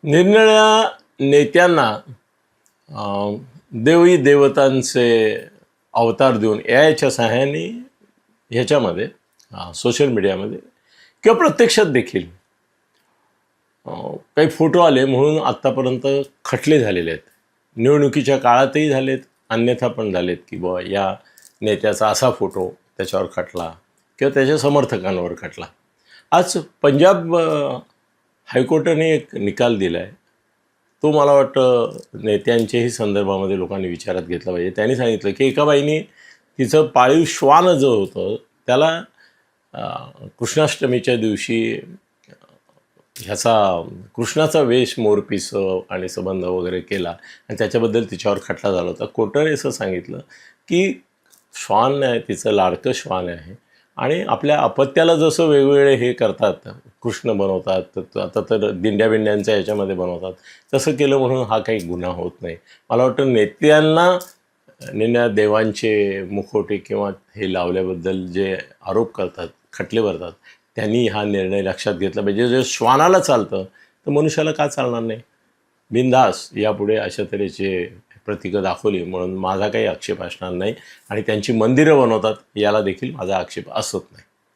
निरनिराळ्या नेत्यांना देवी देवतांचे अवतार देऊन याच्या सहाय्याने ह्याच्यामध्ये सोशल मीडियामध्ये किंवा प्रत्यक्षात देखील काही फोटो आले म्हणून आत्तापर्यंत खटले झालेले आहेत. निवडणुकीच्या काळातही झालेत, अन्यथा पण झालेत की बुवा या नेत्याचा असा फोटो त्याच्यावर खटला किंवा त्याच्या समर्थकांवर खटला. आज पंजाब हायकोर्टाने एक निकाल दिला आहे. तो मला वाटतं नेत्यांच्याही संदर्भामध्ये लोकांनी विचारात घेतला पाहिजे. त्यांनी सांगितलं की एका बाईने तिचं पाळीव श्वान जो होतं त्याला कृष्णाष्टमीच्या दिवशी कृष्णाचा वेश मोरपीस आणि संबंध वगैरे केला आणि त्याच्याबद्दल तिच्यावर खटला झाला होता. कोर्टाने असं सांगितलं की श्वान आहे, तिचं लाडकं श्वान आहे आणि आपल्या अपत्याला जसं वेगवेगळे हे करतात, कृष्ण बनवतात, आता तर दिंड्याबिंड्यांच्या याच्यामध्ये बनवतात, तसं केलं म्हणून हा काही गुन्हा होत नाही. मला वाटतं नेत्यांना देवांचे मुखोटे किंवा हे लावल्याबद्दल जे आरोप करतात, खटले भरतात, त्यांनी हा निर्णय लक्षात घेतला पाहिजे. जे श्वानाला चालतं तर मनुष्याला का चालणार नाही. बिनधास यापुढे अशा तऱ्हेचे प्रतीकं दाखवली म्हणून माझा काही आक्षेप असणार नाही आणि त्यांची मंदिरं बनवतात याला देखील माझा आक्षेप असत नाही.